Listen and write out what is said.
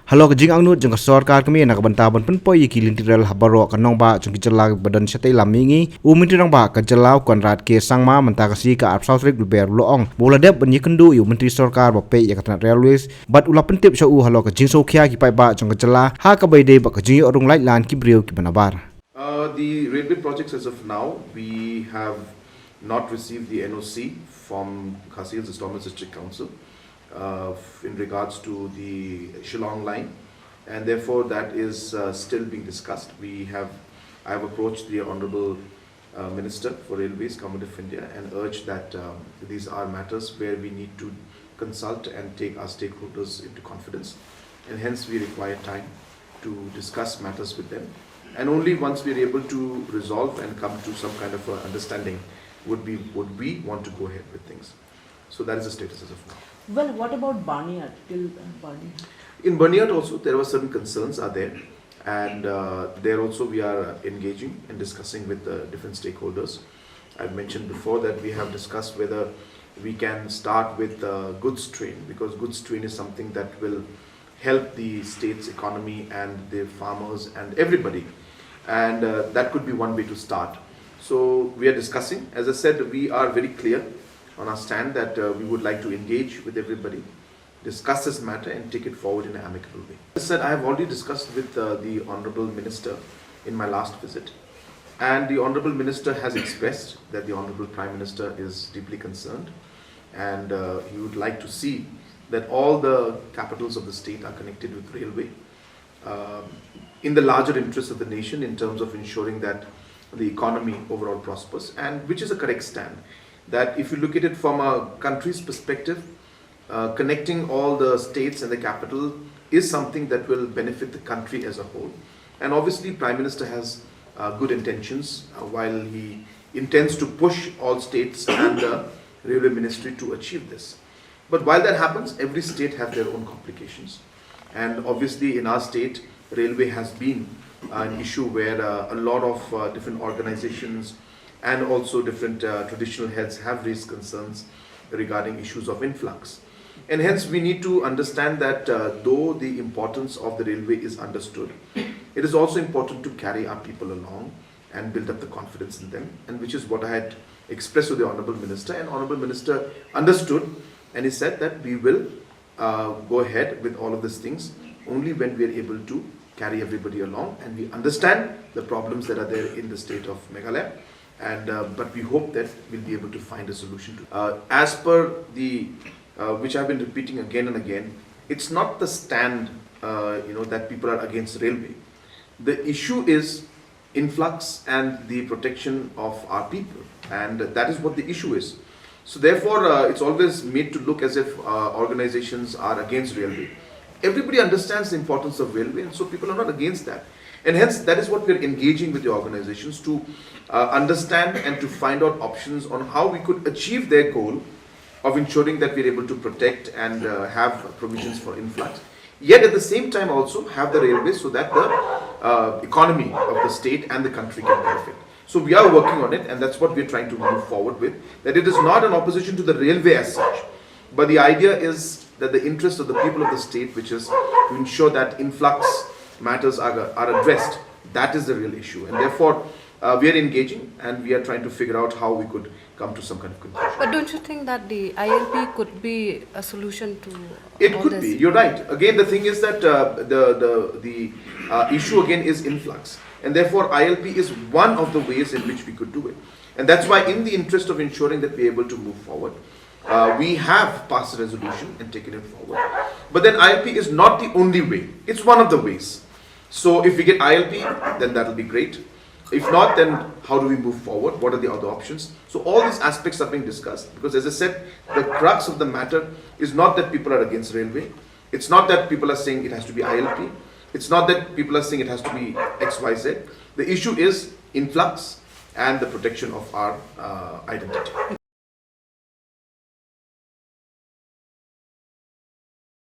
Halo kajing ang nut jeng sarkar kami nak bantaban pen poi ki lintiral habaro kanong ba jeng kijelag badan sate lamingi umin tirang ba kajelau konrad ke sangma mentakasi ka ap south rik ber loong bola dep ban yikendu yu menteri sarkar ba pe yakatna railways bat ula pentip sha u halo kajing sokhia ki pai ba jeng kajela ha ka bai de ba kajing orung lai lan ki brio ki banabar. The railway projects as of now, we have not received the NOC from Khasi's Islamic District Council in regards to the Shillong line, and therefore that is still being discussed. I have approached the Honourable Minister for Railways, Government of India, and urged that these are matters where we need to consult and take our stakeholders into confidence, and hence we require time to discuss matters with them. And only once we are able to resolve and come to some kind of understanding would we want to go ahead with things. So that is the status as of now. Well, what about Barnyard? In Barnyard also there were certain concerns are there, and there also we are engaging and discussing with different stakeholders. I've mentioned before that we have discussed whether we can start with goods train, because goods train is something that will help the state's economy and the farmers and everybody, and that could be one way to start. So we are discussing. As I said, we are very clear on our stand that we would like to engage with everybody, discuss this matter and take it forward in an amicable way. As I said, I have already discussed with the Honourable Minister in my last visit, and the Honourable Minister has expressed that the Honourable Prime Minister is deeply concerned, and he would like to see that all the capitals of the state are connected with railway in the larger interest of the nation, in terms of ensuring that the economy overall prospers, and which is a correct stand. That if you look at it from a country's perspective, connecting all the states and the capital is something that will benefit the country as a whole. And obviously Prime Minister has good intentions while he intends to push all states and the Railway Ministry to achieve this. But while that happens, every state has their own complications. And obviously in our state, railway has been an issue where a lot of different organizations and also different traditional heads have raised concerns regarding issues of influx. And hence we need to understand that though the importance of the railway is understood, it is also important to carry our people along and build up the confidence in them, and which is what I had expressed to the Honourable Minister, and Honourable Minister understood, and he said that we will go ahead with all of these things only when we are able to carry everybody along and we understand the problems that are there in the state of Meghalaya, and but we hope that we'll be able to find a solution to as per the which I've been repeating again and again. It's not the stand that people are against railway. The issue is influx and the protection of our people, and that is what the issue is. So therefore it's always made to look as if organizations are against railway. Everybody understands the importance of railway, and so people are not against that. And hence that is what we are engaging with the organizations to understand and to find out options on how we could achieve their goal of ensuring that we are able to protect and have provisions for influx, yet at the same time also have the railway so that the economy of the state and the country can benefit. So we are working on it, and that's what we are trying to move forward with, that it is not an opposition to the railway as such, but the idea is that the interest of the people of the state, which is to ensure that influx matters are addressed, that is the real issue. And therefore we are engaging and we are trying to figure out how we could come to some kind of conclusion. But don't you think that the ILP could be a solution to it all could this? be, you're right. Again, the thing is that the issue again is influx, and therefore ILP is one of the ways in which we could do it. And that's why, in the interest of ensuring that we're able to move forward, we have passed a resolution and taken it forward. But then ILP is not the only way. It's one of the ways. So if we get ILP, then that'll be great. If not, then how do we move forward? What are the other options? So all these aspects are being discussed, because as I said, the crux of the matter is not that people are against railway. It's not that people are saying it has to be ILP. It's not that people are saying it has to be XYZ. The issue is influx and the protection of our identity.